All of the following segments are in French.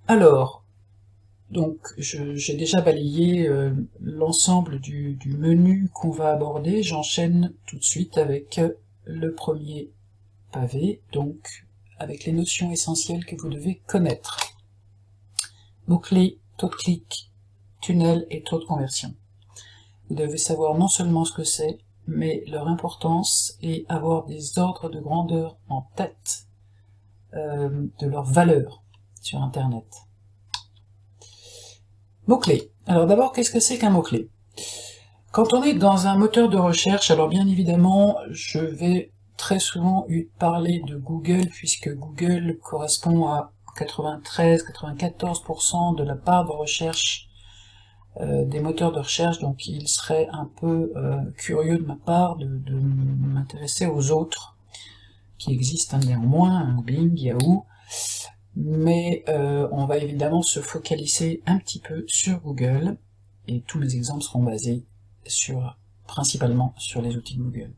Alors, donc j'ai déjà balayé l'ensemble du menu qu'on va aborder. J'enchaîne tout de suite avec le premier pavé, donc avec les notions essentielles que vous devez connaître. Mots-clés, taux de clic, tunnel et taux de conversion. Vous devez savoir non seulement ce que c'est, mais leur importance et avoir des ordres de grandeur en tête de leur valeur sur Internet. Mots-clés. Alors d'abord, qu'est-ce que c'est qu'un mot-clé? Quand on est dans un moteur de recherche, alors bien évidemment, je vais très souvent parler de Google, puisque Google correspond à 93-94% de la part de recherche des moteurs de recherche, donc il serait un peu curieux de ma part de m'intéresser aux autres, qui existent néanmoins, Bing, Yahoo, mais on va évidemment se focaliser un petit peu sur Google, et tous mes exemples seront basés principalement sur les outils de Google.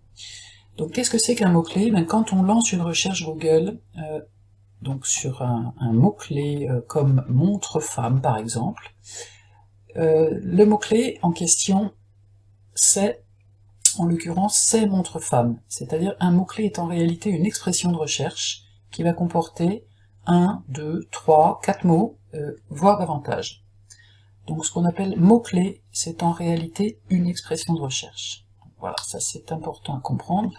Donc qu'est-ce que c'est qu'un mot-clé? Quand on lance une recherche Google, donc sur un mot-clé comme montre femme par exemple, le mot-clé en question, c'est, en l'occurrence, c'est montre femme. C'est-à-dire un mot-clé est en réalité une expression de recherche qui va comporter 1, 2, 3, 4 mots, voire davantage. Donc ce qu'on appelle mot-clé, c'est en réalité une expression de recherche. Voilà, ça c'est important à comprendre.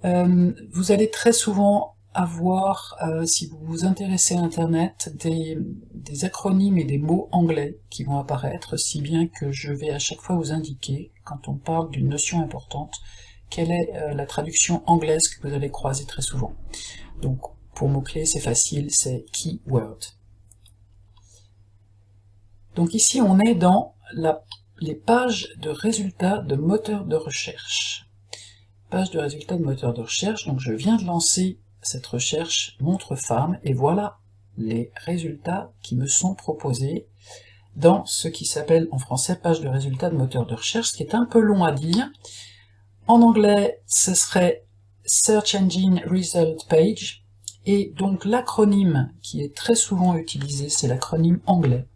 Vous allez très souvent avoir, si vous vous intéressez à Internet, des acronymes et des mots anglais qui vont apparaître, si bien que je vais à chaque fois vous indiquer, quand on parle d'une notion importante, quelle est la traduction anglaise que vous allez croiser très souvent. Donc pour mots-clés, c'est facile, c'est keyword. Donc ici, on est dans les pages de résultats de moteurs de recherche. Page de résultats de moteurs de recherche, donc je viens de lancer cette recherche montre femme, et voilà les résultats qui me sont proposés dans ce qui s'appelle en français page de résultats de moteurs de recherche, ce qui est un peu long à dire. En anglais, ce serait Search Engine Result Page, et donc l'acronyme qui est très souvent utilisé, c'est l'acronyme anglais,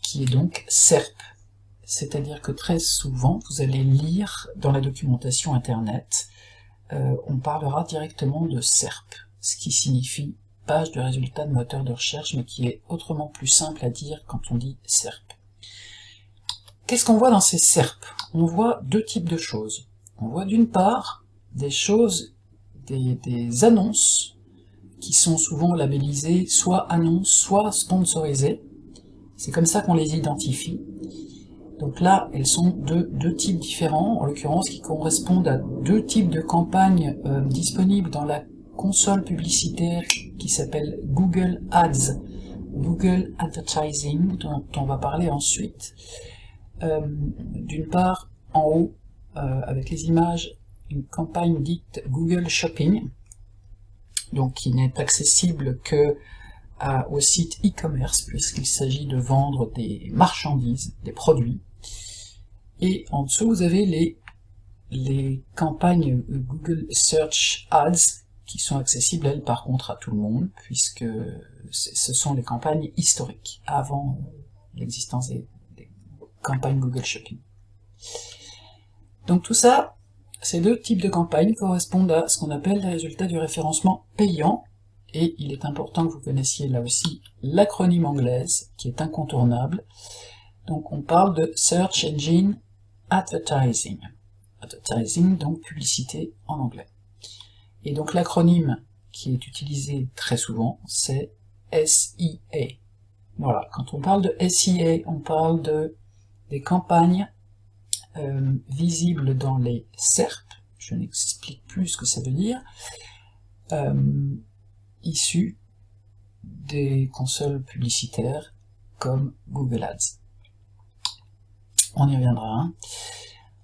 qui est donc SERP. C'est-à-dire que très souvent, vous allez lire dans la documentation Internet, on parlera directement de SERP, ce qui signifie page de résultats de moteur de recherche, mais qui est autrement plus simple à dire quand on dit SERP. Qu'est-ce qu'on voit dans ces SERP? On voit deux types de choses. On voit d'une part des choses, des annonces, qui sont souvent labellisées soit annonces, soit sponsorisées. C'est comme ça qu'on les identifie. Donc là, elles sont de deux types différents, en l'occurrence qui correspondent à deux types de campagnes disponibles dans la console publicitaire qui s'appelle Google Ads, Google Advertising, dont on va parler ensuite. D'une part, en haut, avec les images, une campagne dite Google Shopping, donc qui n'est accessible que au site e-commerce, puisqu'il s'agit de vendre des marchandises, des produits. Et en dessous, vous avez les campagnes Google Search Ads, qui sont accessibles, elles, par contre, à tout le monde, puisque ce sont les campagnes historiques, avant l'existence des campagnes Google Shopping. Donc tout ça, ces deux types de campagnes correspondent à ce qu'on appelle les résultats du référencement payant, et il est important que vous connaissiez là aussi l'acronyme anglaise, qui est incontournable. Donc on parle de Search Engine Advertising. Advertising, donc publicité en anglais. Et donc l'acronyme qui est utilisé très souvent, c'est SEA. Voilà, quand on parle de SEA, on parle des campagnes visibles dans les SERP, je n'explique plus ce que ça veut dire, issues des consoles publicitaires comme Google Ads. On y reviendra. Hein.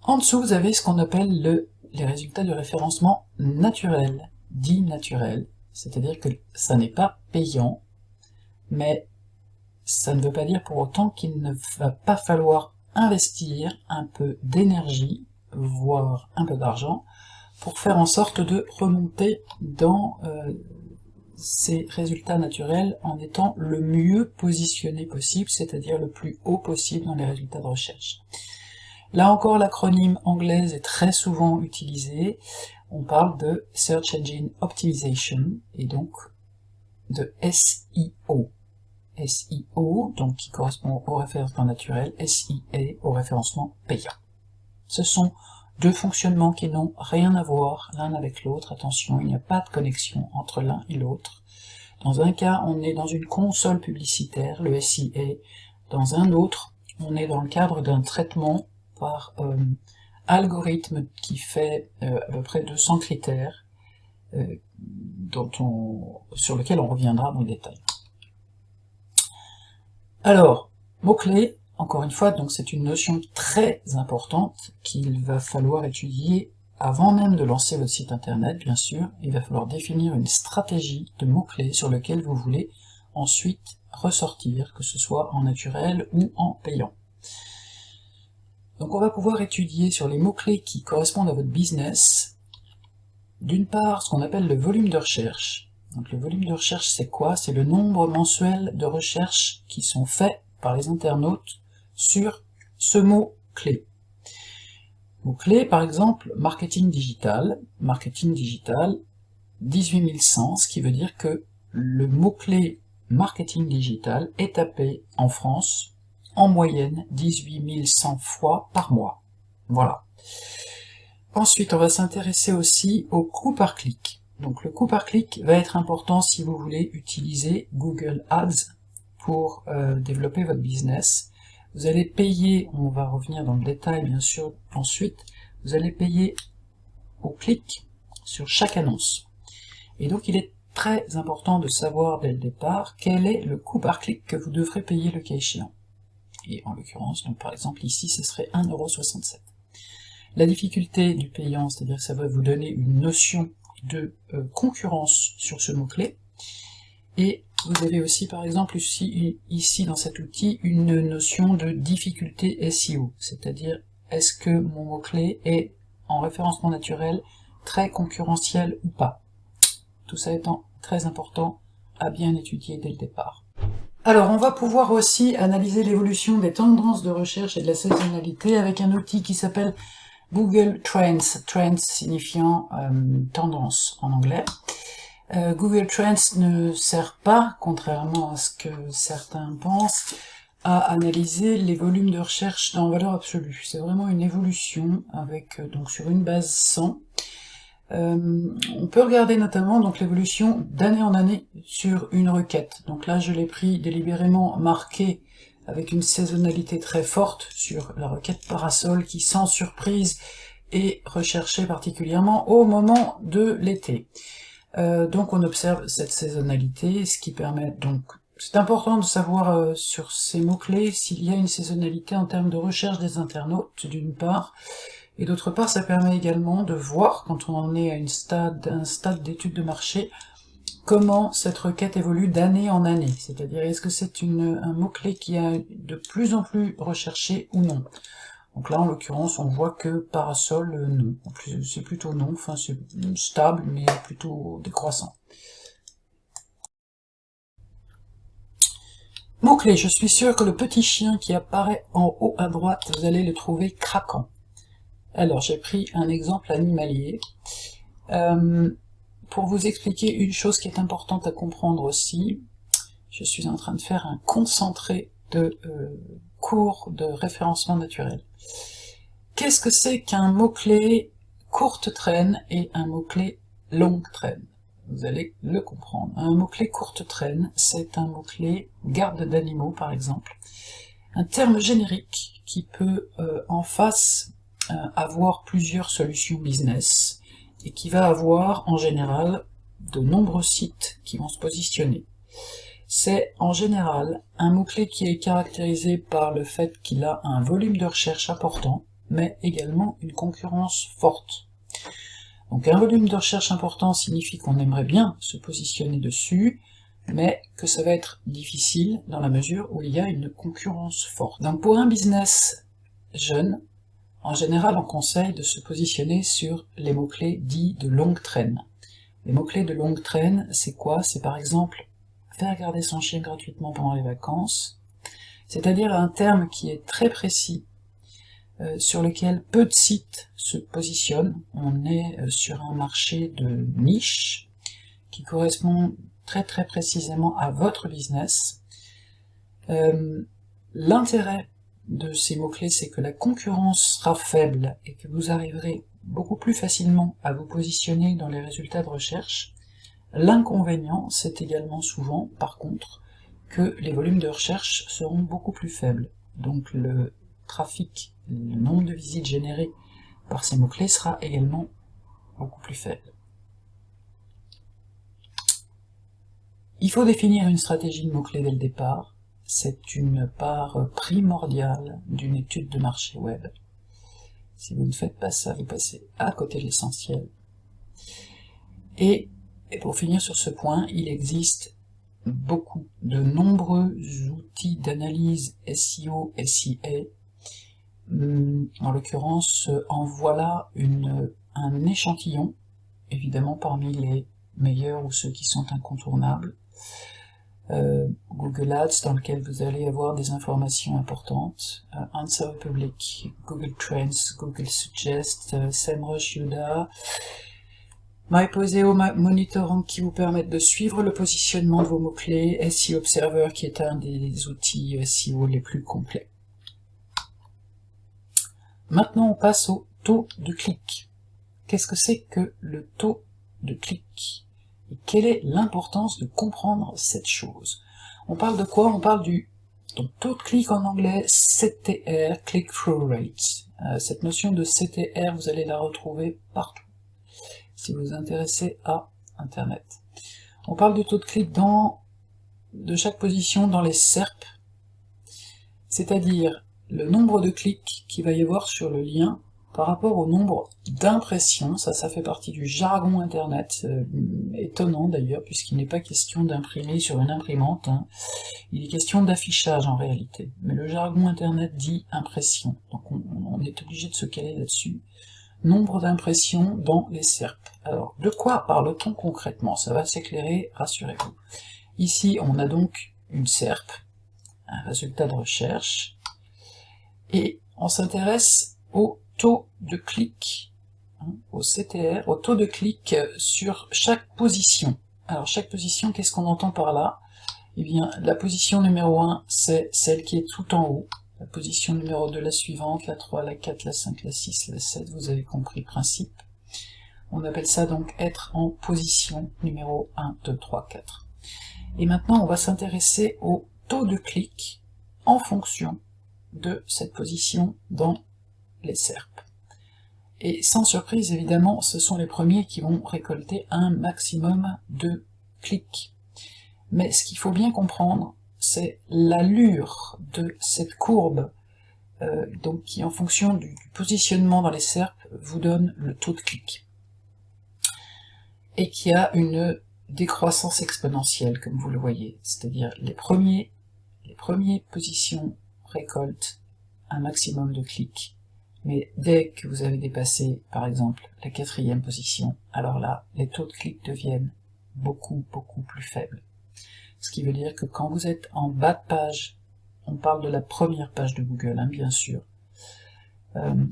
En dessous, vous avez ce qu'on appelle les résultats du référencement naturel, dit naturel, c'est-à-dire que ça n'est pas payant, mais ça ne veut pas dire pour autant qu'il ne va pas falloir investir un peu d'énergie, voire un peu d'argent, pour faire en sorte de remonter dans ces résultats naturels en étant le mieux positionné possible, c'est-à-dire le plus haut possible dans les résultats de recherche. Là encore, l'acronyme anglaise est très souvent utilisé. On parle de Search Engine Optimization et donc de SEO. SEO, donc qui correspond au référencement naturel, SIA au référencement payant. Ce sont deux fonctionnements qui n'ont rien à voir l'un avec l'autre. Attention, il n'y a pas de connexion entre l'un et l'autre. Dans un cas, on est dans une console publicitaire, le SIA. Dans un autre, on est dans le cadre d'un traitement par algorithme qui fait à peu près 200 critères sur lesquels on reviendra dans le détail. Alors, mots-clés, encore une fois, donc c'est une notion très importante qu'il va falloir étudier avant même de lancer votre site internet, bien sûr. Il va falloir définir une stratégie de mots-clés sur lequel vous voulez ensuite ressortir, que ce soit en naturel ou en payant. Donc on va pouvoir étudier sur les mots-clés qui correspondent à votre business, d'une part ce qu'on appelle le volume de recherche. Donc le volume de recherche c'est quoi? C'est le nombre mensuel de recherches qui sont faits par les internautes sur ce mot-clé. Mot-clé par exemple marketing digital 18 100, ce qui veut dire que le mot-clé marketing digital est tapé en France en moyenne 18 100 fois par mois. Voilà. Ensuite, on va s'intéresser aussi au coût par clic. Donc le coût par clic va être important si vous voulez utiliser Google Ads pour développer votre business. Vous allez payer, on va revenir dans le détail bien sûr ensuite, vous allez payer au clic sur chaque annonce. Et donc il est très important de savoir dès le départ quel est le coût par clic que vous devrez payer le cas échéant. Et en l'occurrence, donc par exemple ici, ce serait 1,67 €. La difficulté du payant, c'est-à-dire que ça va vous donner une notion de concurrence sur ce mot-clé. Et vous avez aussi par exemple ici dans cet outil une notion de difficulté SEO, c'est-à-dire est-ce que mon mot-clé est en référencement naturel très concurrentiel ou pas. Tout ça étant très important à bien étudier dès le départ. Alors on va pouvoir aussi analyser l'évolution des tendances de recherche et de la saisonnalité avec un outil qui s'appelle Google Trends, Trends signifiant tendance en anglais. Google Trends ne sert pas, contrairement à ce que certains pensent, à analyser les volumes de recherche dans valeur absolue. C'est vraiment une évolution avec donc sur une base 100. On peut regarder notamment donc l'évolution d'année en année sur une requête. Donc là je l'ai pris délibérément marqué avec une saisonnalité très forte sur la requête parasol qui sans surprise est recherchée particulièrement au moment de l'été. Donc on observe cette saisonnalité, ce qui permet donc, c'est important de savoir sur ces mots-clés s'il y a une saisonnalité en termes de recherche des internautes d'une part, et d'autre part ça permet également de voir, quand on en est à un stade d'étude de marché, comment cette requête évolue d'année en année, c'est-à-dire est-ce que c'est un mot-clé qui est de plus en plus recherché ou non. Donc là, en l'occurrence, on voit que parasol, non. C'est plutôt non, enfin c'est stable, mais plutôt décroissant. Mot-clé, je suis sûr que le petit chien qui apparaît en haut à droite, vous allez le trouver craquant. Alors, j'ai pris un exemple animalier. Pour vous expliquer une chose qui est importante à comprendre aussi, je suis en train de faire un concentré de cours de référencement naturel. Qu'est-ce que c'est qu'un mot-clé courte traîne et un mot-clé longue traîne? Vous allez le comprendre. Un mot-clé courte traîne, c'est un mot-clé garde d'animaux par exemple, un terme générique qui peut en face avoir plusieurs solutions business et qui va avoir en général de nombreux sites qui vont se positionner. C'est en général un mot-clé qui est caractérisé par le fait qu'il a un volume de recherche important, mais également une concurrence forte. Donc un volume de recherche important signifie qu'on aimerait bien se positionner dessus, mais que ça va être difficile dans la mesure où il y a une concurrence forte. Donc pour un business jeune, en général on conseille de se positionner sur les mots-clés dits de longue traîne. Les mots-clés de longue traîne, c'est quoi? C'est par exemple faire garder son chien gratuitement pendant les vacances, c'est-à-dire un terme qui est très précis, sur lequel peu de sites se positionnent. On est sur un marché de niche qui correspond très précisément à votre business. L'intérêt de ces mots-clés, c'est que la concurrence sera faible et que vous arriverez beaucoup plus facilement à vous positionner dans les résultats de recherche. L'inconvénient, c'est également souvent, par contre, que les volumes de recherche seront beaucoup plus faibles. Donc le trafic, le nombre de visites générées par ces mots-clés sera également beaucoup plus faible. Il faut définir une stratégie de mots-clés dès le départ. C'est une part primordiale d'une étude de marché web. Si vous ne faites pas ça, vous passez à côté de l'essentiel. Et pour finir sur ce point, il existe de nombreux outils d'analyse SEO, SEA. En l'occurrence, en voilà un échantillon, évidemment parmi les meilleurs ou ceux qui sont incontournables. Google Ads, dans lequel vous allez avoir des informations importantes, Answer Public, Google Trends, Google Suggest, SEMrush, Yoda, MyPoseo, Monitoring qui vous permettent de suivre le positionnement de vos mots-clés, SEO Observer qui est un des outils SEO les plus complets. Maintenant on passe au taux de clic. Qu'est-ce que c'est que le taux de clic? Et quelle est l'importance de comprendre cette chose? On parle de quoi? On parle du taux de clic en anglais, CTR, Click-Through Rate. Cette notion de CTR, vous allez la retrouver partout, si vous vous intéressez à Internet. On parle du taux de clic de chaque position dans les SERP, c'est-à-dire le nombre de clics qu'il va y avoir sur le lien par rapport au nombre d'impressions. Ça fait partie du jargon Internet, étonnant d'ailleurs, puisqu'il n'est pas question d'imprimer sur une imprimante, hein. Il est question d'affichage en réalité. Mais le jargon Internet dit impression, donc on est obligé de se caler là-dessus. Nombre d'impressions dans les SERP. Alors, de quoi parle-t-on concrètement? Ça va s'éclairer, rassurez-vous. Ici, on a donc une SERP, un résultat de recherche, et on s'intéresse au taux de clic, au CTR, au taux de clic sur chaque position. Alors chaque position, qu'est-ce qu'on entend par là? Eh bien, la position numéro 1, c'est celle qui est tout en haut. La position numéro 2, la suivante, la 3, la 4, la 5, la 6, la 7, vous avez compris le principe. On appelle ça donc être en position numéro 1, 2, 3, 4. Et maintenant, on va s'intéresser au taux de clic en fonction de cette position dans les SERP. Et sans surprise, évidemment, ce sont les premiers qui vont récolter un maximum de clics. Mais ce qu'il faut bien comprendre, c'est l'allure de cette courbe, donc qui en fonction du positionnement dans les SERP vous donne le taux de clic. Et qui a une décroissance exponentielle, comme vous le voyez, c'est-à-dire les premières positions récoltent un maximum de clics. Mais dès que vous avez dépassé, par exemple, la 4e position, alors là, les taux de clics deviennent beaucoup plus faibles. Ce qui veut dire que quand vous êtes en bas de page, on parle de la première page de Google, hein, bien sûr,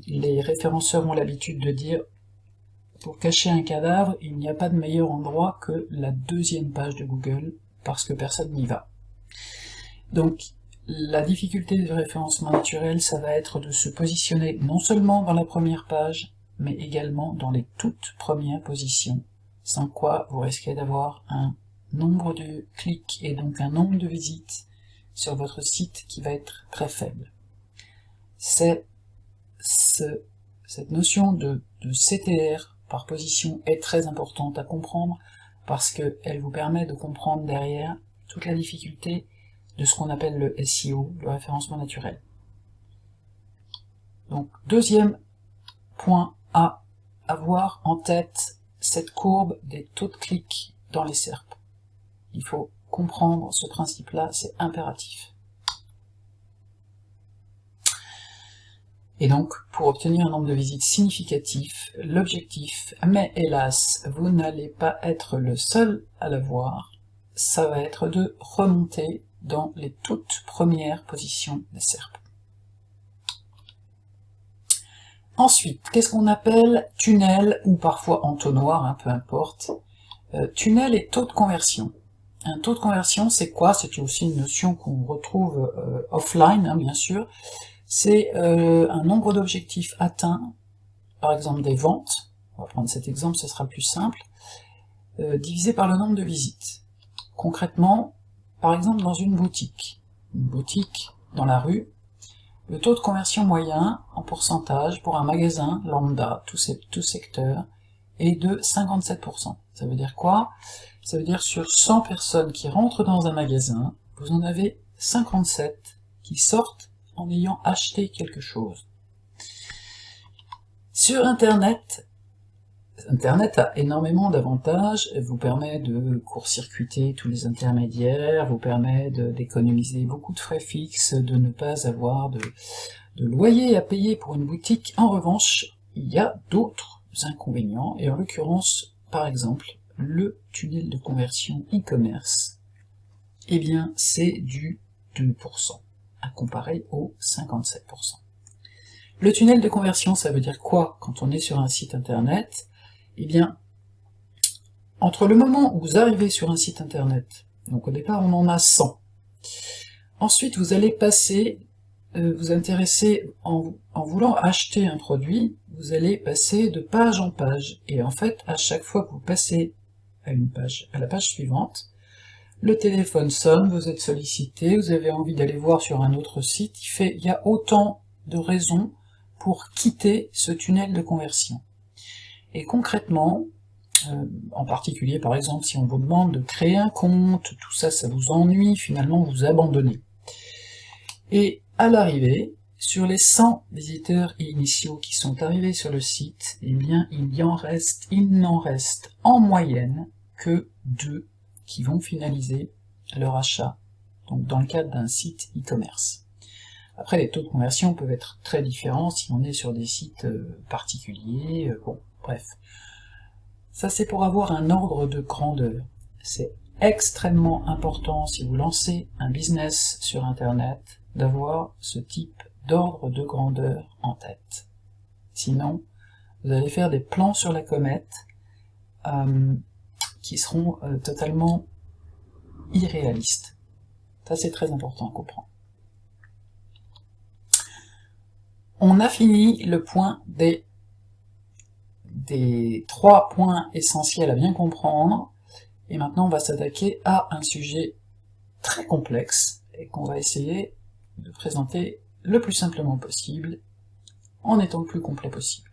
les référenceurs ont l'habitude de dire, pour cacher un cadavre, il n'y a pas de meilleur endroit que la 2e page de Google, parce que personne n'y va. Donc, la difficulté du référencement naturel, ça va être de se positionner non seulement dans la première page, mais également dans les toutes premières positions, sans quoi vous risquez d'avoir un nombre de clics et donc un nombre de visites sur votre site qui va être très faible. Cette notion de CTR par position est très importante à comprendre parce qu'elle vous permet de comprendre derrière toute la difficulté de ce qu'on appelle le SEO, le référencement naturel. Donc, deuxième point à avoir en tête, cette courbe des taux de clics dans les SERP. Il faut comprendre ce principe-là, c'est impératif. Et donc, pour obtenir un nombre de visites significatif, l'objectif, mais hélas, vous n'allez pas être le seul à l'avoir, ça va être de remonter dans les toutes premières positions des SERP. Ensuite, qu'est-ce qu'on appelle tunnel, ou parfois entonnoir, hein, peu importe. Tunnel et taux de conversion. Un taux de conversion, c'est quoi? C'est aussi une notion qu'on retrouve offline, hein, bien sûr. C'est un nombre d'objectifs atteints, par exemple des ventes, on va prendre cet exemple, ce sera le plus simple, divisé par le nombre de visites. Concrètement, par exemple dans une boutique dans la rue, le taux de conversion moyen en pourcentage pour un magasin lambda, tout secteur, est de 57%. Ça veut dire quoi? Ça veut dire sur 100 personnes qui rentrent dans un magasin, vous en avez 57 qui sortent en ayant acheté quelque chose. Sur Internet a énormément d'avantages, elle vous permet de court-circuiter tous les intermédiaires, vous permet d'économiser beaucoup de frais fixes, de ne pas avoir de loyer à payer pour une boutique. En revanche, il y a d'autres inconvénients, et en l'occurrence, par exemple, le tunnel de conversion e-commerce, eh bien c'est du 2%, à comparer au 57%. Le tunnel de conversion, ça veut dire quoi quand on est sur un site internet? Eh bien, entre le moment où vous arrivez sur un site internet, donc au départ on en a 100, ensuite vous allez passer, vous intéresser en voulant acheter un produit, vous allez passer de page en page, et en fait à chaque fois que vous passez à la page suivante, le téléphone sonne, vous êtes sollicité, vous avez envie d'aller voir sur un autre site, il y a autant de raisons pour quitter ce tunnel de conversion. Et concrètement, en particulier par exemple si on vous demande de créer un compte, tout ça, ça vous ennuie, finalement vous abandonnez. Et à l'arrivée, sur les 100 visiteurs initiaux qui sont arrivés sur le site, eh bien il n'en reste en moyenne que 2 qui vont finaliser leur achat, donc dans le cadre d'un site e-commerce. Après, les taux de conversion peuvent être très différents si on est sur des sites particuliers, bon, bref. Ça c'est pour avoir un ordre de grandeur. C'est extrêmement important si vous lancez un business sur Internet d'avoir ce type d'ordre de grandeur en tête. Sinon, vous allez faire des plans sur la comète qui seront totalement irréalistes. Ça c'est très important à comprendre. On a fini le point des 3 points essentiels à bien comprendre, et maintenant on va s'attaquer à un sujet très complexe, et qu'on va essayer de présenter le plus simplement possible, en étant le plus complet possible.